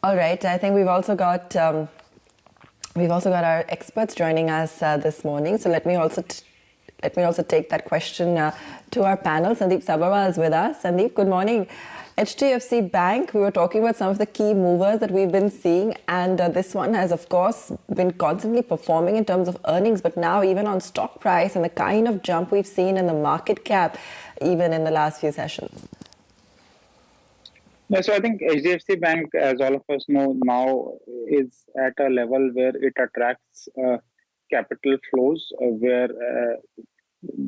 All right. I think we've also got our experts joining us this morning. So let me also take that question to our panel. Sandip Sabharwal is with us. Sandip, good morning. HDFC Bank, we were talking about some of the key movers that we've been seeing, and this one has, of course, been constantly performing in terms of earnings, but now even on stock price and the kind of jump we've seen in the market cap, even in the last few sessions. Yeah, so I think HDFC Bank, as all of us know now, is at a level where it attracts capital flows, where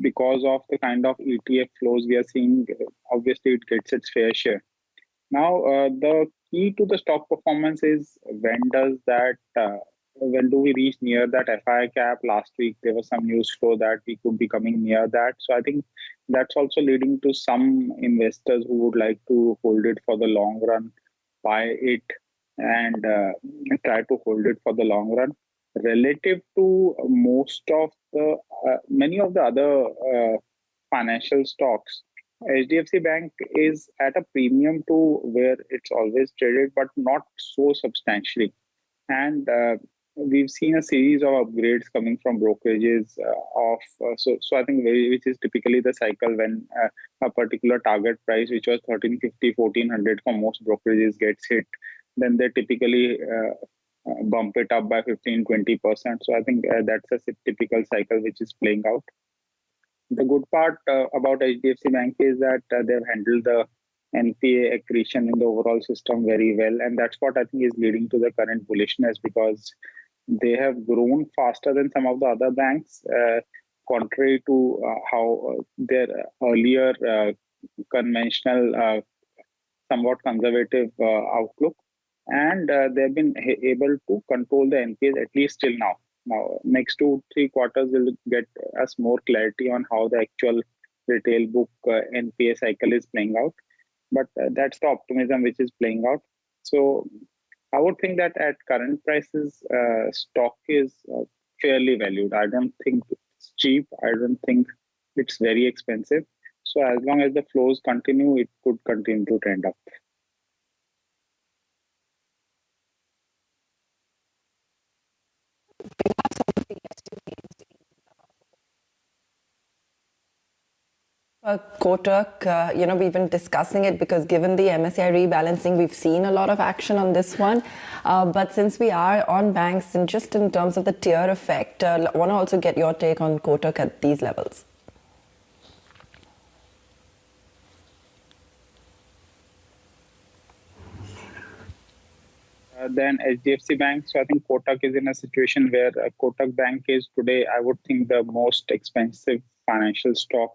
because of the kind of ETF flows we are seeing, obviously it gets its fair share. Now, the key to the stock performance is when do we reach near that FI cap? Last week, there was some news flow that we could be coming near that. So I think that's also leading to some investors who would like to hold it for the long run, buy it, and try to hold it for the long run. Relative to many of the other financial stocks, HDFC Bank is at a premium to where it's always traded, but not so substantially. And we've seen a series of upgrades coming from brokerages so I think which is typically the cycle when a particular target price, which was 1350, 1400 for most brokerages, gets hit, then they typically bump it up by 15-20%. So I think that's a typical cycle which is playing out. The good part about HDFC Bank is that they've handled the NPA accretion in the overall system very well, and that's what I think is leading to the current bullishness, because they have grown faster than some of the other banks, contrary to how their earlier conventional, somewhat conservative outlook, and they've been able to control the NPAs at least till now. Now, next 2-3 quarters will get us more clarity on how the actual retail book NPA cycle is playing out. But that's the optimism which is playing out. So I would think that at current prices, stock is fairly valued. I don't think it's cheap. I don't think it's very expensive. So as long as the flows continue, it could continue to trend up. Kotak, we've been discussing it because given the MSCI rebalancing, we've seen a lot of action on this one. But since we are on banks, and just in terms of the tier effect, I want to also get your take on Kotak at these levels. Then HDFC Bank. So I think Kotak is in a situation where Kotak Bank is today, I would think, the most expensive financial stock.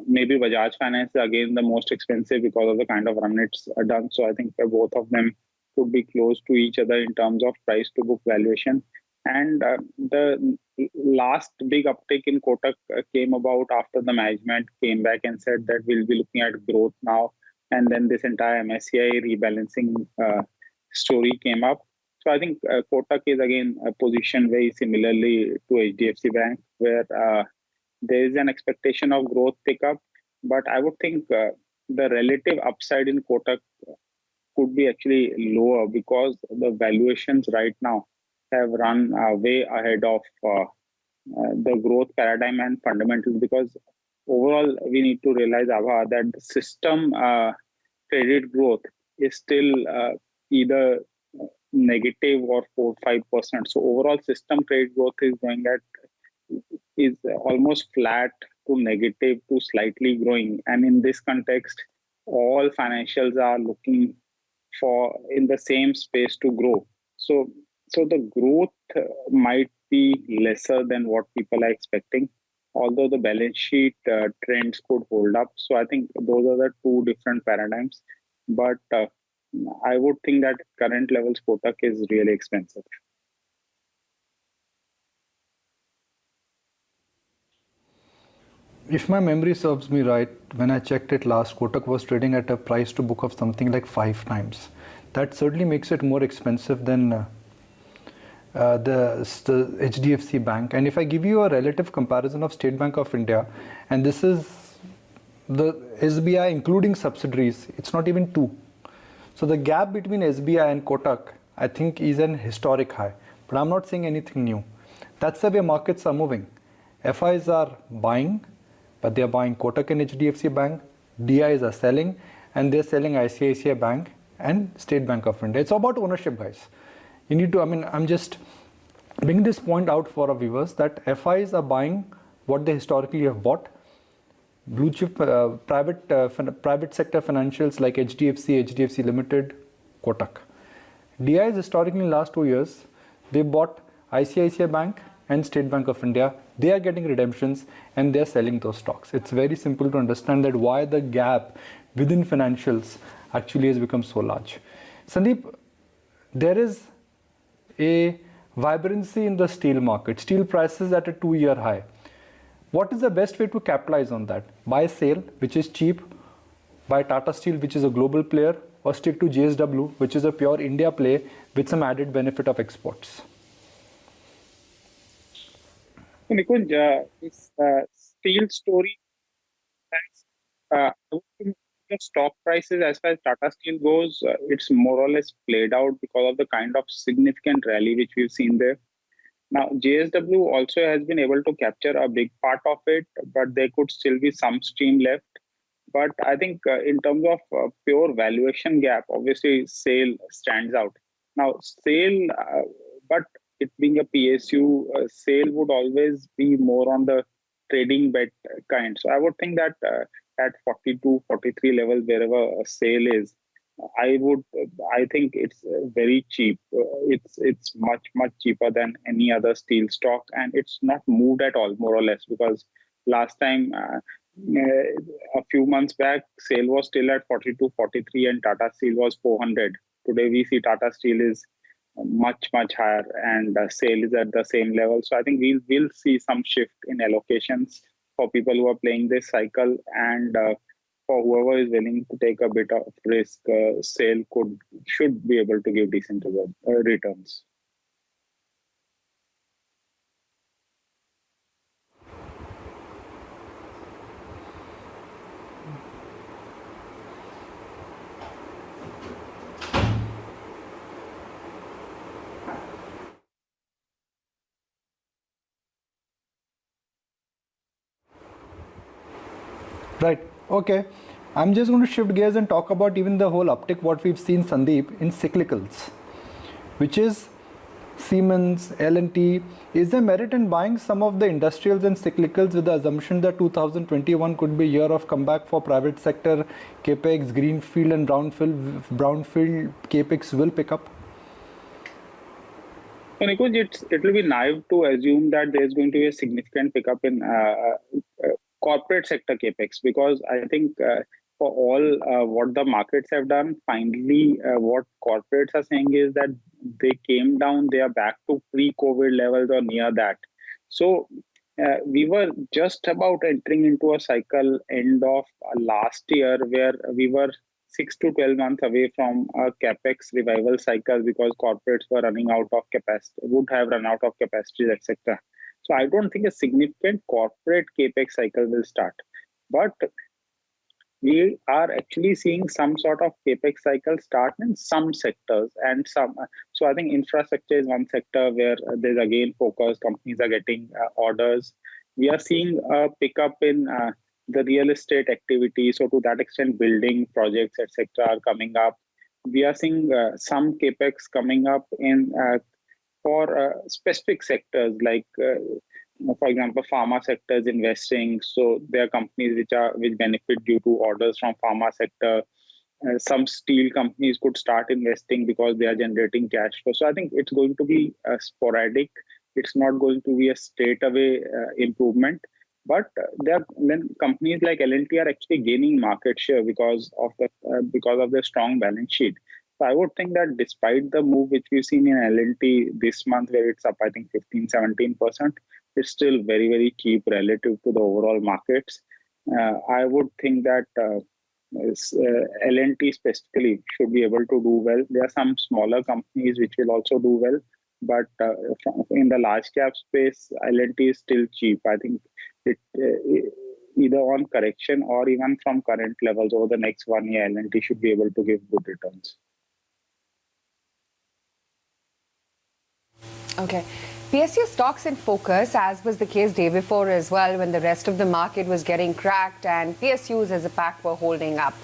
Maybe Bajaj Finance is again the most expensive because of the kind of run it's done. So I think both of them could be close to each other in terms of price to book valuation. And the last big uptick in Kotak came about after the management came back and said that we'll be looking at growth now. And then this entire MSCI rebalancing story came up. So I think Kotak is again positioned very similarly to HDFC Bank, where there is an expectation of growth pickup, but I would think the relative upside in Kotak could be actually lower because the valuations right now have run way ahead of the growth paradigm and fundamentals. Because overall, we need to realize, Abha, that the system credit growth is still either negative or 4-5%. So overall system credit growth is almost flat to negative to slightly growing. And in this context, all financials are looking for in the same space to grow. So the growth might be lesser than what people are expecting, although the balance sheet trends could hold up. So I think those are the two different paradigms. But I would think that current levels Kotak is really expensive. If my memory serves me right, when I checked it last, Kotak was trading at a price to book of something like 5 times. That certainly makes it more expensive than the HDFC Bank. And if I give you a relative comparison of State Bank of India, and this is the SBI including subsidiaries, it's not even 2. So the gap between SBI and Kotak, I think, is an historic high. But I'm not saying anything new. That's the way markets are moving. FIs are buying, but they are buying Kotak and HDFC Bank. DIs are selling, and they're selling ICICI Bank and State Bank of India. It's all about ownership, guys. You need to, I'm just bringing this point out for our viewers that FIs are buying what they historically have bought. Blue chip private sector financials like HDFC Limited, Kotak. DIs historically in the last 2 years, they bought ICICI Bank and State Bank of India. They are getting redemptions and they're selling those stocks. It's very simple to understand that why the gap within financials actually has become so large. Sandip, there is a vibrancy in the steel market. Steel prices at a 2-year high. What is the best way to capitalize on that? Buy SAIL, which is cheap, buy Tata Steel, which is a global player, or stick to JSW, which is a pure India play with some added benefit of exports? Nikunj, this steel story, I would think the stock prices as far as Tata Steel goes, it's more or less played out because of the kind of significant rally which we've seen there. Now, JSW also has been able to capture a big part of it, but there could still be some stream left. But I think in terms of pure valuation gap, obviously SAIL stands out. Now, SAIL, but it being a PSU, SAIL would always be more on the trading bet kind. So I would think that at 42, 43 level, wherever SAIL is, I think it's very cheap. It's much cheaper than any other steel stock, and it's not moved at all, more or less, because last time a few months back, SAIL was still at 42, 43, and Tata Steel was 400. Today we see Tata Steel is much higher, and SAIL is at the same level. So I think we'll see some shift in allocations for people who are playing this cycle, and for whoever is willing to take a bit of risk, SAIL should be able to give decent returns. Right. Okay. I'm just going to shift gears and talk about even the whole uptick what we've seen, Sandeep, in cyclicals, which is Siemens, L&T. Is there merit in buying some of the industrials and cyclicals with the assumption that 2021 could be a year of comeback for private sector capex, greenfield and brownfield capex will pick up? So Nikunj, it will be naive to assume that there's going to be a significant pickup in corporate sector capex, because I think for all what the markets have done, finally what corporates are saying is that they came down, they are back to pre-COVID levels or near that. So we were just about entering into a cycle end of last year where we were 6 to 12 months away from a capex revival cycle, because corporates were running out of capacity, would have run out of capacity, etc. So I don't think a significant corporate capex cycle will start, but we are actually seeing some sort of capex cycle start in some sectors and some. So I think infrastructure is one sector where there's again focus. Companies are getting orders. We are seeing a pickup in the real estate activity. So to that extent, building projects, etc., are coming up. We are seeing some capex coming up in for specific sectors like, for example, pharma sector is investing. So there are companies which benefit due to orders from pharma sector. Some steel companies could start investing because they are generating cash flow. So I think it's going to be sporadic. It's not going to be a straight away improvement. But then companies like L&T are actually gaining market share because of their strong balance sheet. So I would think that despite the move which we've seen in L&T this month, where it's up, I think 15-17%, it's still very cheap relative to the overall markets. I would think that L&T specifically should be able to do well. There are some smaller companies which will also do well, but in the large cap space, L&T is still cheap. I think it either on correction or even from current levels over the next 1 year, L&T should be able to give good returns. Okay. PSU stocks in focus, as was the case day before as well, when the rest of the market was getting cracked and PSUs as a pack were holding up.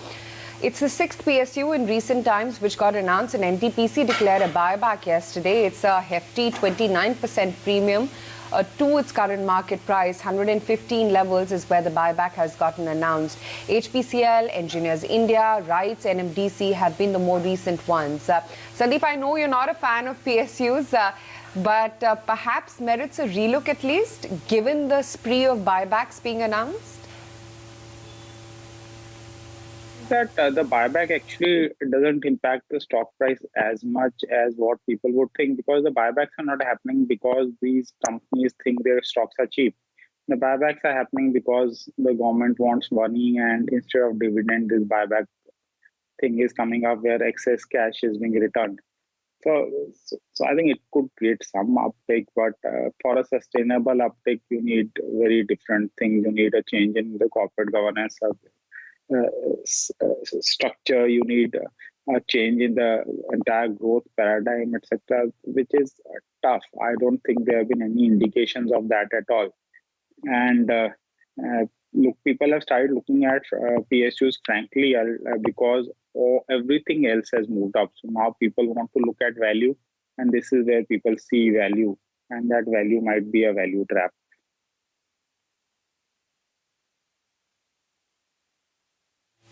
It's the sixth PSU in recent times which got announced, and NTPC declared a buyback yesterday. It's a hefty 29% premium to its current market price. 115 levels is where the buyback has gotten announced. HPCL, Engineers India, RITES, NMDC have been the more recent ones. Sandip, I know you're not a fan of PSUs, but perhaps merits a relook at least, given the spree of buybacks being announced? That the buyback actually doesn't impact the stock price as much as what people would think, because the buybacks are not happening because these companies think their stocks are cheap. The buybacks are happening because the government wants money, and instead of dividend, this buyback thing is coming up where excess cash is being returned. So I think it could create some uptake, but for a sustainable uptake, you need very different things. You need a change in the corporate governance of structure. You need a change in the entire growth paradigm, etc., which is tough. I don't think there have been any indications of that at all. And look, people have started looking at PSUs, frankly, because everything else has moved up. So now people want to look at value, and this is where people see value, and that value might be a value trap.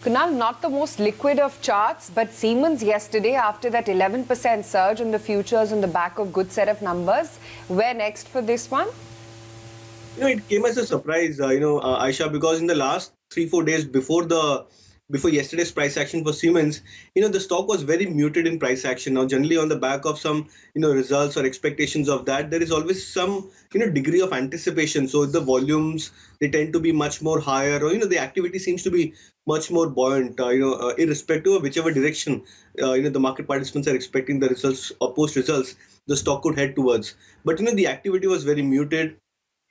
Kunal, not the most liquid of charts, but Siemens yesterday, after that 11% surge in the futures on the back of good set of numbers. Where next for this one? It came as a surprise, Aisha, because in the last 3-4 days before yesterday's price action for Siemens, the stock was very muted in price action. Now, generally on the back of some, results or expectations of that, there is always some, degree of anticipation. So the volumes, they tend to be much more higher, or, the activity seems to be much more buoyant, irrespective of whichever direction, the market participants are expecting the results or post results, the stock could head towards. But, the activity was very muted,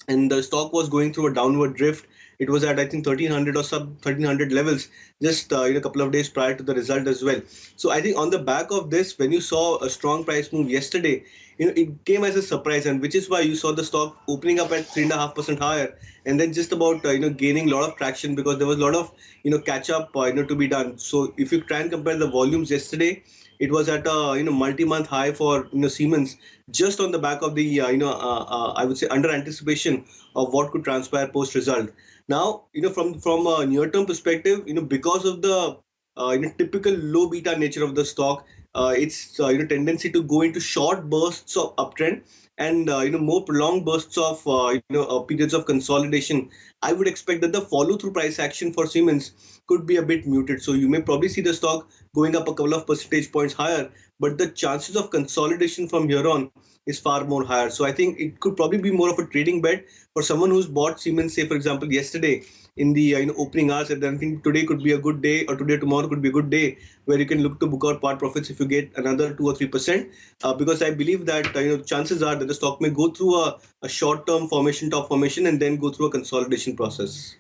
and the stock was going through a downward drift. It was at, I think, 1300 or sub 1300 levels just a couple of days prior to the result as well. So I think on the back of this, when you saw a strong price move yesterday, it came as a surprise, and which is why you saw the stock opening up at 3.5% higher, and then just about gaining a lot of traction, because there was a lot of catch up to be done. So if you try and compare the volumes yesterday, it was at a multi-month high for Siemens, just on the back of the I would say under anticipation of what could transpire post result. Now from a near-term perspective, because of the typical low beta nature of the stock, its tendency to go into short bursts of uptrend and more prolonged bursts of periods of consolidation. I would expect that the follow-through price action for Siemens could be a bit muted. So you may probably see the stock going up a couple of percentage points higher, but the chances of consolidation from here on is far more higher. So I think it could probably be more of a trading bet for someone who's bought Siemens, say for example yesterday in the opening hours, and then I think today could be a good day, or today tomorrow could be a good day where you can look to book out part profits if you get another 2 or 3%, because I believe that chances are that the stock may go through a short-term formation, top formation, and then go through a consolidation process.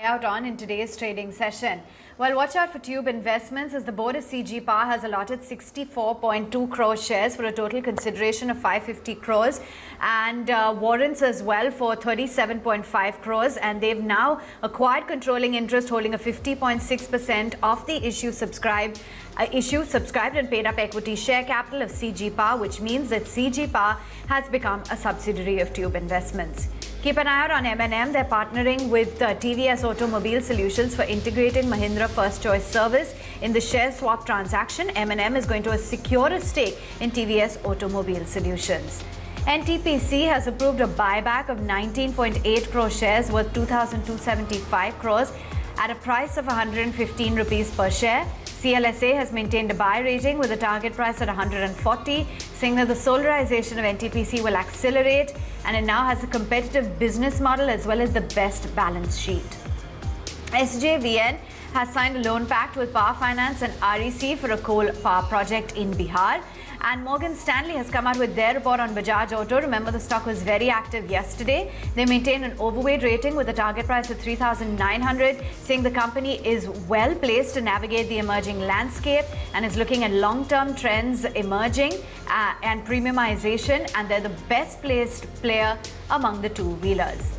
Out on in today's trading session. Well, watch out for Tube Investments, as the board of CG Power has allotted 64.2 crore shares for a total consideration of 550 crores and warrants as well for 37.5 crores, and they've now acquired controlling interest holding a 50.6% of the issue subscribed and paid up equity share capital of CG Power, which means that CG Power has become a subsidiary of Tube Investments. Keep an eye out on M&M. They're partnering with TVS Automobile Solutions for integrating Mahindra First Choice Service in the share swap transaction. M&M is going to secure a stake in TVS Automobile Solutions. NTPC has approved a buyback of 19.8 crore shares worth 2,275 crores at a price of 115 rupees per share. CLSA has maintained a buy rating with a target price at 140, saying that the solarization of NTPC will accelerate, and it now has a competitive business model as well as the best balance sheet. SJVN has signed a loan pact with Power Finance and REC for a coal power project in Bihar. And Morgan Stanley has come out with their report on Bajaj Auto. Remember, the stock was very active yesterday. They maintain an overweight rating with a target price of 3,900, saying the company is well placed to navigate the emerging landscape and is looking at long-term trends emerging and premiumization, and they're the best placed player among the two-wheelers.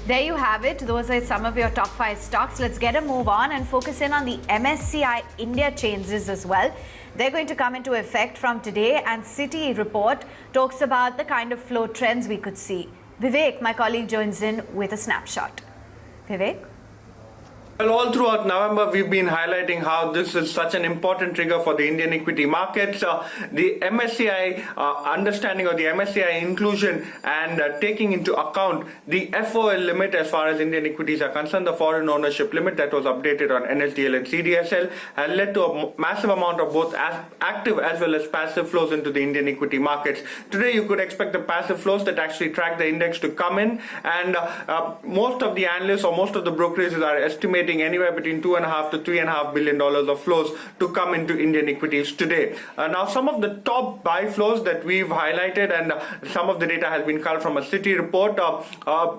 There you have it. Those are some of your top 5 stocks. Let's get a move on and focus in on the MSCI India changes as well. They're going to come into effect from today, and Citi report talks about the kind of flow trends we could see. Vivek, my colleague, joins in with a snapshot. Vivek? Well, all throughout November, we've been highlighting how this is such an important trigger for the Indian equity markets. The MSCI understanding of the MSCI inclusion and taking into account the FOL limit as far as Indian equities are concerned, the foreign ownership limit that was updated on NSDL and CDSL, has led to a massive amount of both active as well as passive flows into the Indian equity markets. Today, you could expect the passive flows that actually track the index to come in, and most of the analysts or most of the brokerages are estimating anywhere between $2.5 to $3.5 billion of flows to come into Indian equities today. Now, some of the top buy flows that we've highlighted, and some of the data has been culled from a Citi report.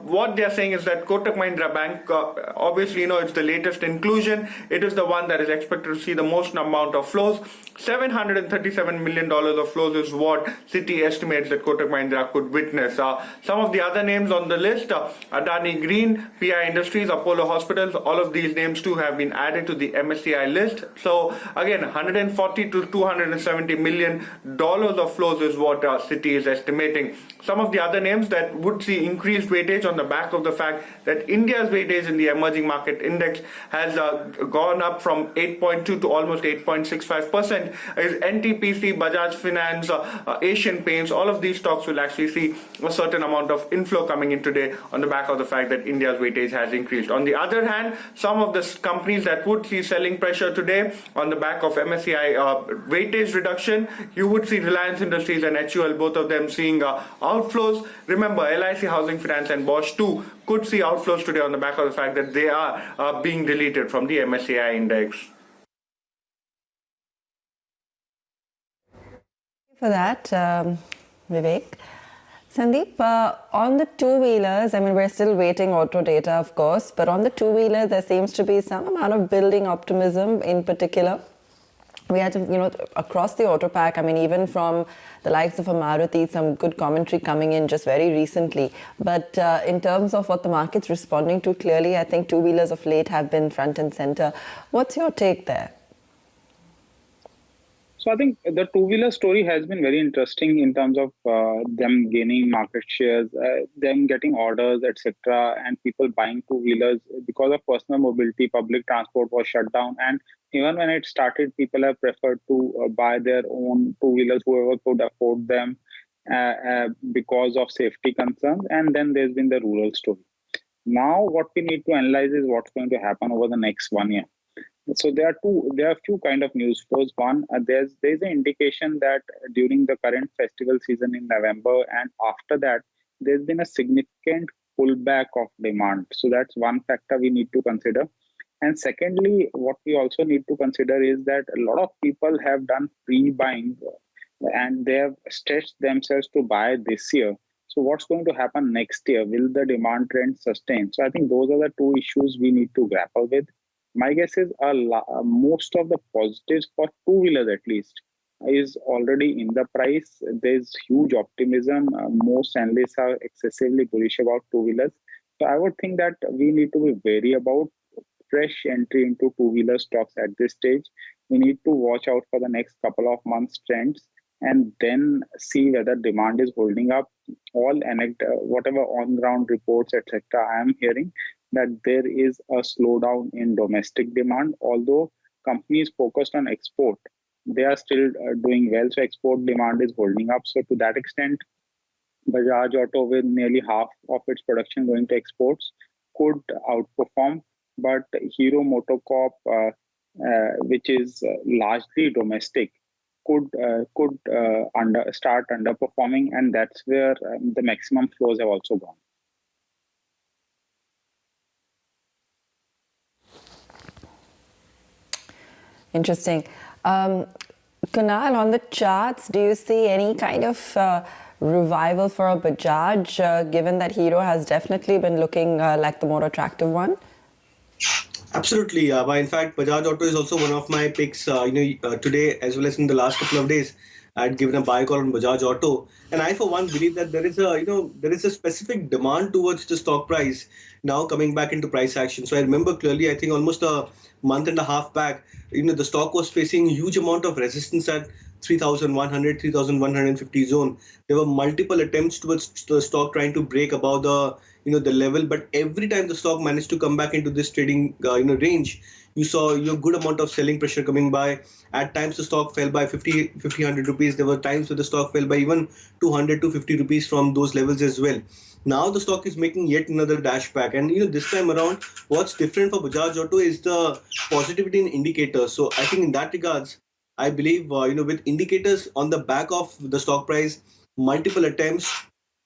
What they're saying is that Kotak Mahindra Bank, obviously, it's the latest inclusion. It is the one that is expected to see the most amount of flows. $737 million of flows is what Citi estimates that Kotak Mahindra could witness. Some of the other names on the list, Adani Green, PI Industries, Apollo Hospitals, all of these names too have been added to the MSCI list. So again, $140 to $270 million of flows is what Citi is estimating. Some of the other names that would see increased weightage on the back of the fact that India's weightage in the emerging market index has gone up from 8.2 to almost 8.65% is NTPC, Bajaj Finance, Asian Paints. All of these stocks will actually see a certain amount of inflow coming in today on the back of the fact that India's weightage has increased. On the other hand, some of the companies that would see selling pressure today on the back of MSCI weightage reduction, you would see Reliance Industries and HUL, both of them seeing outflows. Remember, LIC Housing Finance and Bosch too could see outflows today on the back of the fact that they are being deleted from the MSCI index. For that, Vivek. Sandeep, on the two-wheelers, I mean, we're still waiting auto data, of course, but on the two-wheelers, there seems to be some amount of building optimism in particular. We had, across the auto pack, I mean, even from the likes of a Maruti, some good commentary coming in just very recently. But in terms of what the market's responding to, clearly, I think two-wheelers of late have been front and center. What's your take there? So I think the two-wheeler story has been very interesting in terms of them gaining market shares, them getting orders, etc., and people buying two-wheelers because of personal mobility. Public transport was shut down, and even when it started, people have preferred to buy their own two-wheelers, whoever could afford them, because of safety concerns. And then there's been the rural story. Now, what we need to analyze is what's going to happen over the next 1 year. So there are a few kind of news flows. One, there's an indication that during the current festival season in November and after that, there's been a significant pullback of demand. So that's one factor we need to consider. And secondly, what we also need to consider is that a lot of people have done pre-buying and they have stretched themselves to buy this year. So what's going to happen next year? Will the demand trend sustain? So I think those are the two issues we need to grapple with. My guess is most of the positives for two-wheelers at least is already in the price. There's huge optimism. Most analysts are excessively bullish about two-wheelers. So I would think that we need to be wary about fresh entry into two-wheeler stocks at this stage. We need to watch out for the next couple of months trends and then see whether demand is holding up. Whatever on-ground reports, etc., I am hearing that there is a slowdown in domestic demand, although companies focused on export, they are still doing well. So export demand is holding up. So to that extent, Bajaj Auto, with nearly half of its production going to exports, could outperform. But Hero MotoCorp, which is largely domestic, could start underperforming, and that's where the maximum flows have also gone. Interesting. Kunal, on the charts, do you see any kind of revival for a Bajaj, given that Hero has definitely been looking like the more attractive one? Absolutely. In fact, Bajaj Auto is also one of my picks. Today as well as in the last couple of days, I had given a buy call on Bajaj Auto, and I, for one, believe that there is a specific demand towards the stock price now coming back into price action. So I remember clearly, I think almost a month and a half back, the stock was facing a huge amount of resistance at 3,100, 3,150 zone. There were multiple attempts towards the stock trying to break above the level, but every time the stock managed to come back into this trading range, you saw a good amount of selling pressure coming by. At times the stock fell by 50, 100 rupees. There were times where the stock fell by even 200 to 50 rupees from those levels as well. Now the stock is making yet another dash back, and this time around, what's different for Bajaj Auto is the positivity in indicators. So I think in that regards, I believe with indicators on the back of the stock price, multiple attempts,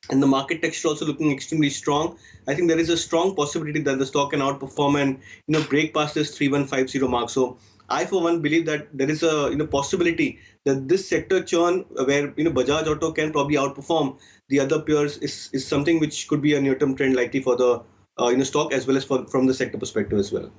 and the market texture also looking extremely strong, I think there is a strong possibility that the stock can outperform and break past this 3150 mark. So I, for one, believe that there is a possibility that this sector churn where Bajaj Auto can probably outperform the other peers is something which could be a near-term trend likely for the stock as well as from the sector perspective as well.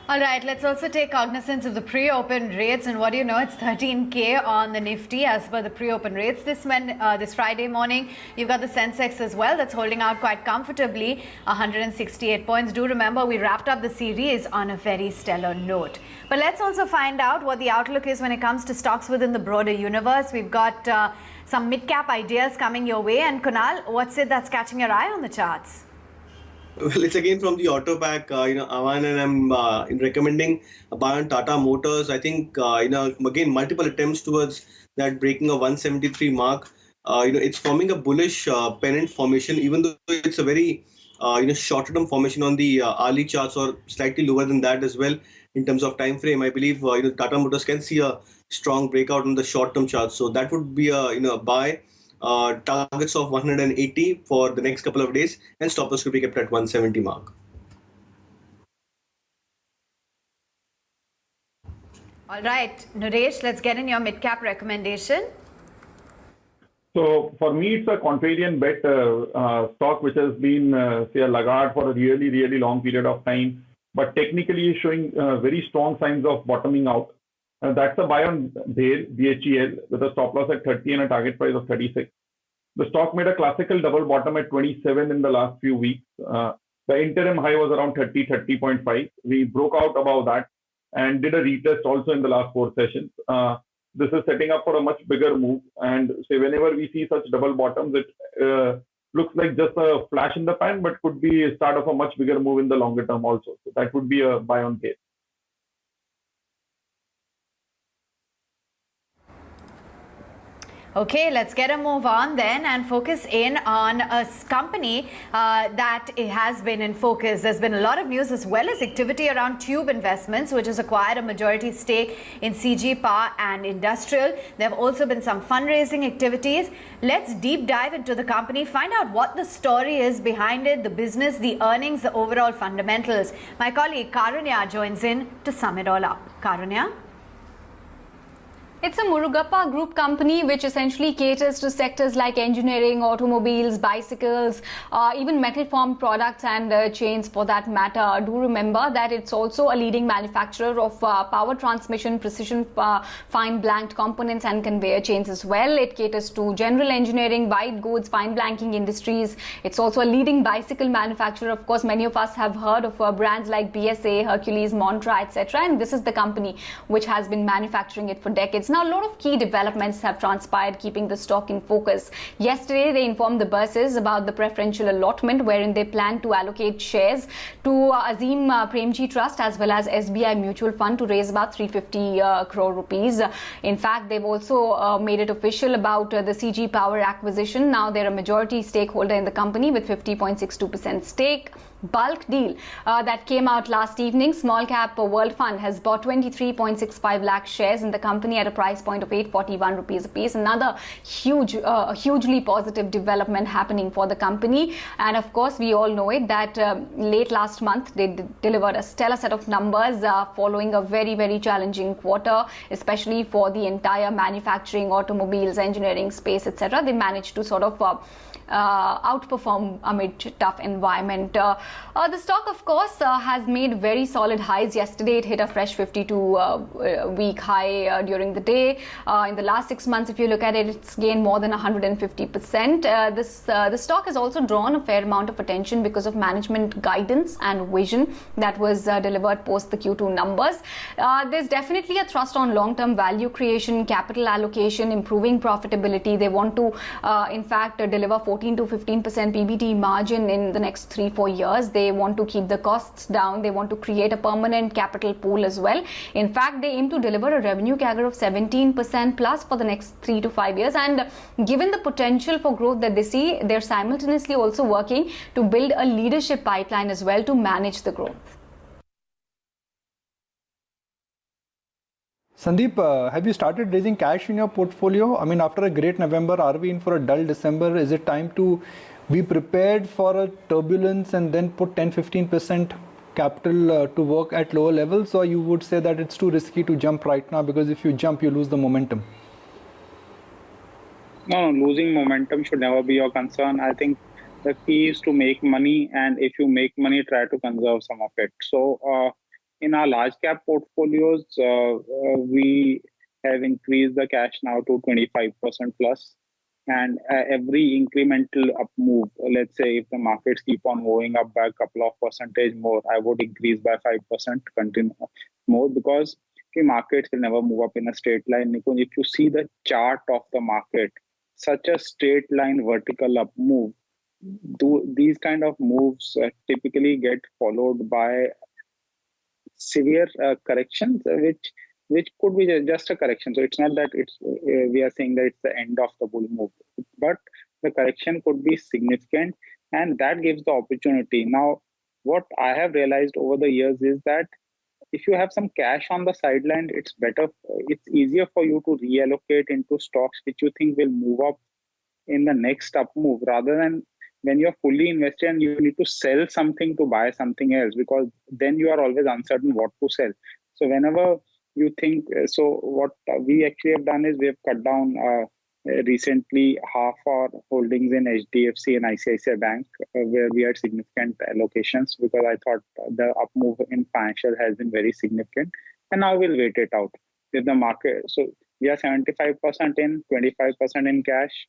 All right, let's also take cognizance of the pre-open rates, and what do you know, it's 13K on the Nifty as per the pre-open rates. This Friday morning, you've got the Sensex as well that's holding out quite comfortably, 168 points. Do remember, we wrapped up the series on a very stellar note. But let's also find out what the outlook is when it comes to stocks within the broader universe. We've got some mid-cap ideas coming your way, and Kunal, what's it that's catching your eye on the charts? Well, it's again from the auto pack, Avan, and I'm recommending a buy on Tata Motors. I think, again, multiple attempts towards that breaking of 173 mark. It's forming a bullish pennant formation, even though it's a very, shorter term formation on the hourly charts, or slightly lower than that as well in terms of time frame. I believe, Tata Motors can see a strong breakout on the short term charts. So that would be a buy. Targets of 180 for the next couple of days, and stop loss could be kept at 170 mark. All right, Naresh, let's get in your mid-cap recommendation. So for me, it's a contrarian bet stock which has been, say, a laggard for a really, really long period of time, but technically is showing very strong signs of bottoming out. That's a buy on BHEL with a stop loss at 30 and a target price of 36. The stock made a classical double bottom at 27 in the last few weeks. The interim high was around 30.5. We broke out above that and did a retest also in the last 4 sessions. This is setting up for a much bigger move. And say whenever we see such double bottoms, it looks like just a flash in the pan, but could be a start of a much bigger move in the longer term also. So that would be a buy on case. Okay, let's get a move on then and focus in on a company that has been in focus. There's been a lot of news as well as activity around Tube Investments, which has acquired a majority stake in CG Power and Industrial. There have also been some fundraising activities. Let's deep dive into the company, find out what the story is behind it, the business, the earnings, the overall fundamentals. My colleague Karunya joins in to sum it all up. Karunya? It's a Murugappa Group company which essentially caters to sectors like engineering, automobiles, bicycles, even metal formed products and chains for that matter. Do remember that it's also a leading manufacturer of power transmission, precision fine blanked components and conveyor chains as well. It caters to general engineering, white goods, fine blanking industries. It's also a leading bicycle manufacturer. Of course, many of us have heard of brands like BSA, Hercules, Montra, etc. And this is the company which has been manufacturing it for decades. Now, a lot of key developments have transpired, keeping the stock in focus. Yesterday, they informed the buses about the preferential allotment, wherein they plan to allocate shares to Azim Premji Trust as well as SBI Mutual Fund to raise about 350 crore rupees. In fact, they've also made it official about the CG Power acquisition. Now, they're a majority stakeholder in the company with 50.62% stake. bulk deal that came out last evening. Small Cap World Fund has bought 23.65 lakh shares in the company at a price point of 841 rupees a piece. Another hugely positive development happening for the company. And of course, we all know it that late last month they delivered a stellar set of numbers following a very challenging quarter, especially for the entire manufacturing, automobiles, engineering space, etc. They managed to sort of outperform amid tough environment. The stock, of course, has made very solid highs. Yesterday, it hit a fresh 52-week high during the day. In the last 6 months, if you look at it, it's gained more than 150%. The stock has also drawn a fair amount of attention because of management guidance and vision that was delivered post the Q2 numbers. There's definitely a thrust on long-term value creation, capital allocation, improving profitability. They want to, in fact, deliver 14 to 15% PBT margin in the next 3-4 years. They want to keep the costs down. They want to create a permanent capital pool as well. In fact, they aim to deliver a revenue CAGR of 17% plus for the next 3 to 5 years. And given the potential for growth that they see, they're simultaneously also working to build a leadership pipeline as well to manage the growth. Sandeep, have you started raising cash in your portfolio? I mean, after a great November, are we in for a dull December? Is it time to be prepared for a turbulence and then put 10-15% capital to work at lower levels? Or you would say that it's too risky to jump right now because if you jump, you lose the momentum? No, losing momentum should never be your concern. I think the key is to make money, and if you make money, try to conserve some of it. So in our large cap portfolios, we have increased the cash now to 25% plus. And every incremental up move, let's say if the markets keep on moving up by a couple of percentage more, I would increase by 5%, continue more, because the markets will never move up in a straight line. Nikunj, if you see the chart of the market, such a straight line vertical up move, these kind of moves typically get followed by severe corrections, which could be just a correction. So it's not that it's we are saying that it's the end of the bull move, but the correction could be significant, and that gives the opportunity. Now, what I have realized over the years is that if you have some cash on the sideline, it's easier for you to reallocate into stocks which you think will move up in the next up move, rather than when you're fully invested and you need to sell something to buy something else, because then you are always uncertain what to sell. So whenever you think, so what we actually have done is we have cut down recently half our holdings in HDFC and ICICI Bank, where we had significant allocations, because I thought the up move in financial has been very significant. And now we'll wait it out. If the market, so we are 75% in, 25% in cash.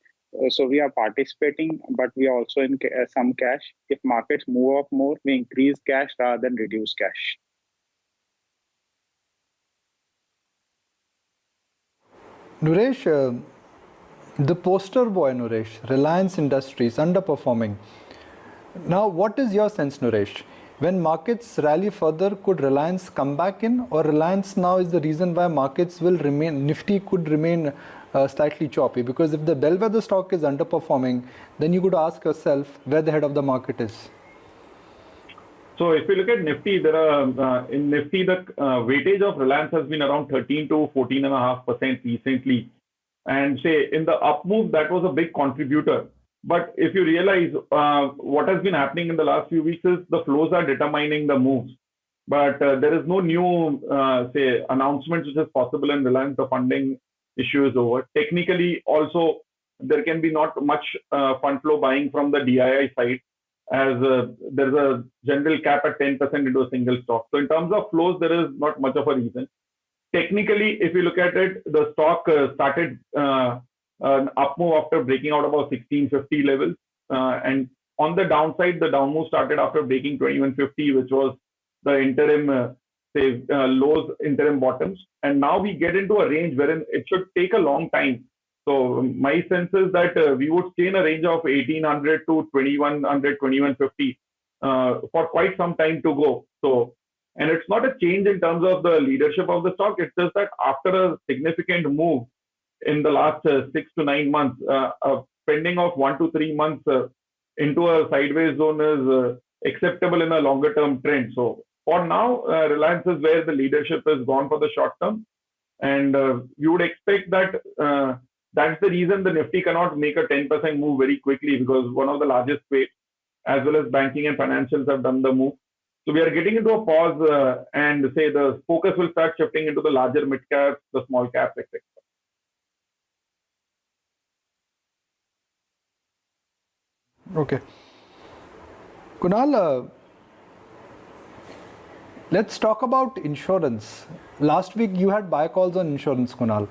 So we are participating, but we are also in some cash. If markets move up more, we increase cash rather than reduce cash. Nuresh, the poster boy, Nuresh, Reliance Industries, underperforming. Now, what is your sense, Nuresh? When markets rally further, could Reliance come back in, or Reliance now is the reason why markets will remain, Nifty could remain slightly choppy? Because if the bellwether stock is underperforming, then you could ask yourself where the head of the market is. So if you look at Nifty, there are in Nifty the weightage of Reliance has been around 13 to 14.5% recently, and say in the up move that was a big contributor. But if you realize what has been happening in the last few weeks is the flows are determining the moves. But there is no new say announcements which is possible in Reliance. The funding issue is over. Technically, also there can be not much fund flow buying from the DII side, as there's a general cap at 10% into a single stock. So in terms of flows, there is not much of a reason. Technically, if you look at it, the stock started an up move after breaking out about 1650 levels. And on the downside, the down move started after breaking 2150, which was the interim lows, interim bottoms. And now we get into a range wherein it should take a long time. So my sense is that we would stay in a range of 1800 to 2100, 2150 for quite some time to go. So, and it's not a change in terms of the leadership of the stock. It's just that after a significant move in the last 6 to 9 months, a pending of 1 to 3 months into a sideways zone is acceptable in a longer term trend. So for now, Reliance is where the leadership has gone for the short term. And you would expect that that's the reason the Nifty cannot make a 10% move very quickly, because one of the largest weights, as well as banking and financials, have done the move. So we are getting into a pause and say the focus will start shifting into the larger mid caps, the small caps, etc. Okay. Kunal, let's talk about insurance. Last week you had buy calls on insurance, Kunal.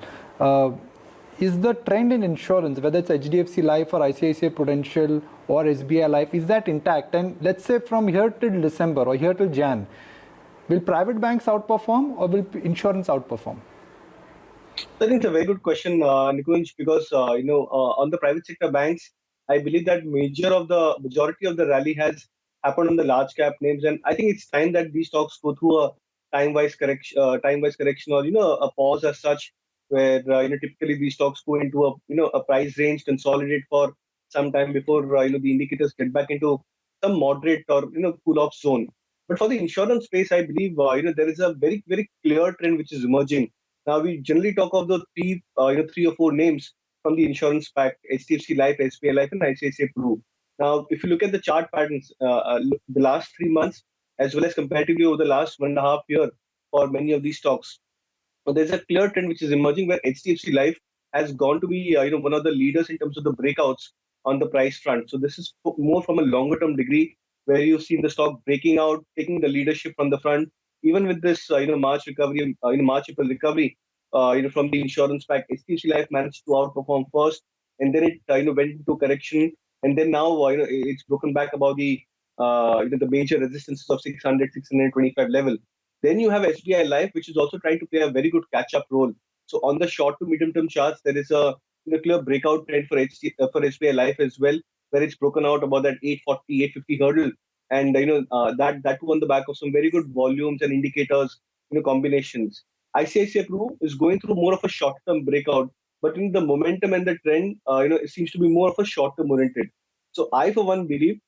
Is the trend in insurance, whether it's HDFC Life or ICICI Prudential or SBI Life, is that intact? And let's say from here till December or here till Jan, will private banks outperform or will insurance outperform? I think it's a very good question, Nikunj, because on the private sector banks, I believe that majority of the rally has happened on the large cap names, and I think it's time that these stocks go through a time-wise correction, or a pause as such, where typically these stocks go into a price range, consolidate for some time before the indicators get back into some moderate or cool off zone. But for the insurance space, I believe there is a very very clear trend which is emerging. Now we generally talk of the three or four names from the insurance pack: HDFC Life, SBI Life, and ICICI Pru. Now, if you look at the chart patterns, the last 3 months, as well as comparatively over the last 1.5 years for many of these stocks, so there's a clear trend which is emerging where HDFC Life has gone to be one of the leaders in terms of the breakouts on the price front. So this is more from a longer term degree, where you've seen the stock breaking out, taking the leadership from the front. Even with this March recovery, March-April recovery, from the insurance pack, HDFC Life managed to outperform first, and then it went into correction, and then now it's broken back about the major resistances of 600, 625 level. Then you have SBI Life, which is also trying to play a very good catch-up role. So on the short to medium-term charts, there is a clear breakout trend for SBI Life as well, where it's broken out about that 840, 850 hurdle, and that too on the back of some very good volumes and indicators, combinations. ICICI Pru is going through more of a short-term breakout, but in the momentum and the trend, it seems to be more of a short-term oriented. So I, for one, believe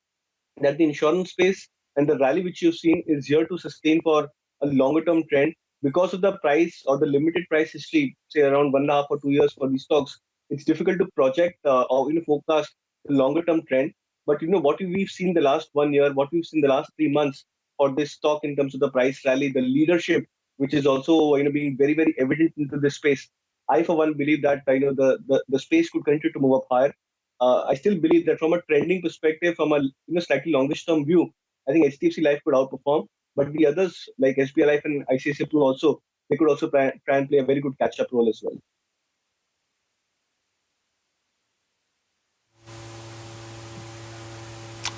that the insurance space and the rally which you've seen is here to sustain for a longer term trend because of the price or the limited price history, say around 1.5 or 2 years for these stocks. It's difficult to project or forecast the longer term trend. But what we've seen the last 1 year, what we've seen the last 3 months for this stock in terms of the price rally, the leadership, which is also being very very evident into this space. I, for one, believe that the space could continue to move up higher. I still believe that from a trending perspective, from a slightly longish term view, I think HDFC Life could outperform. But the others like SBI Life and ICICI Pru also, they could also try and play a very good catch-up role as well.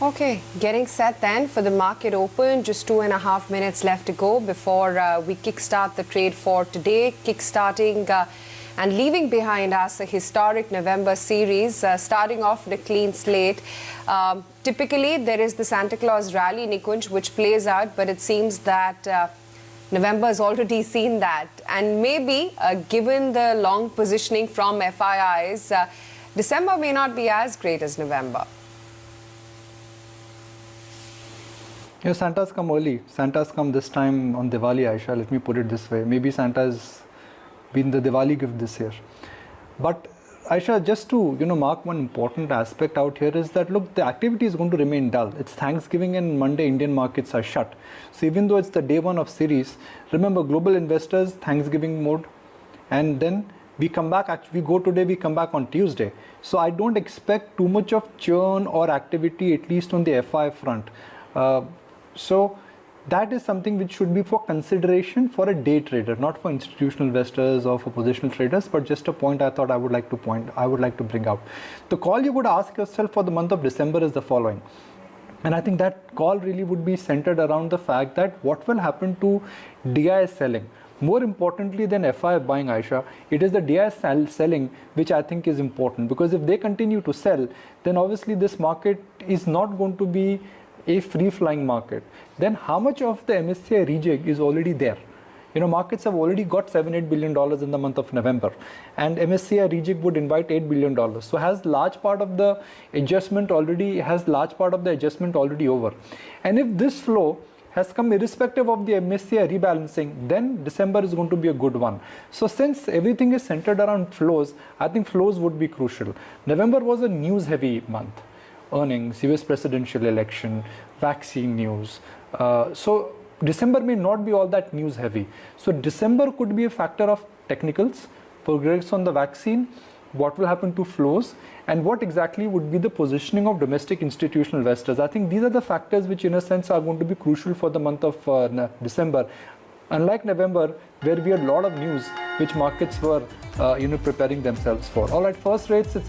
Okay, getting set then for the market open. Just 2.5 minutes left to go before we kickstart the trade for today. Kickstarting and leaving behind us a historic November series, starting off with a clean slate. Typically, there is the Santa Claus rally, Nikunj, which plays out, but it seems that November has already seen that. And maybe, given the long positioning from FIIs, December may not be as great as November. Santa's come early. Santa's come this time on Diwali, Aisha. Let me put it this way. Maybe Santa's been the Diwali gift this year. But Aisha, just to mark one important aspect out here is that, look, the activity is going to remain dull. It's Thanksgiving and Monday, Indian markets are shut. So even though it's the day one of series, remember global investors, Thanksgiving mode, and then we come back, actually we go today, we come back on Tuesday. So I don't expect too much of churn or activity, at least on the FI front. So that is something which should be for consideration for a day trader, not for institutional investors or for positional traders, but just a point I thought I would like to bring out. The call you would ask yourself for the month of December is the following. And I think that call really would be centered around the fact that what will happen to DI selling. More importantly than FI buying, Aisha, it is the DI selling which I think is important, because if they continue to sell, then obviously this market is not going to be a free-flying market. Then how much of the MSCI rejig is already there? Markets have already got $7-8 billion in the month of November, and MSCI rejig would invite $8 billion. So has large part of the adjustment already over. And if this flow has come irrespective of the MSCI rebalancing, then December is going to be a good one. So since everything is centered around flows, I think flows would be crucial. November was a news-heavy month. Earnings, US presidential election, vaccine news. So December may not be all that news-heavy. So December could be a factor of technicals, progress on the vaccine, what will happen to flows, and what exactly would be the positioning of domestic institutional investors. I think these are the factors which in a sense are going to be crucial for the month of December. Unlike November, where we had a lot of news which markets were preparing themselves for. All right, first rates, it's a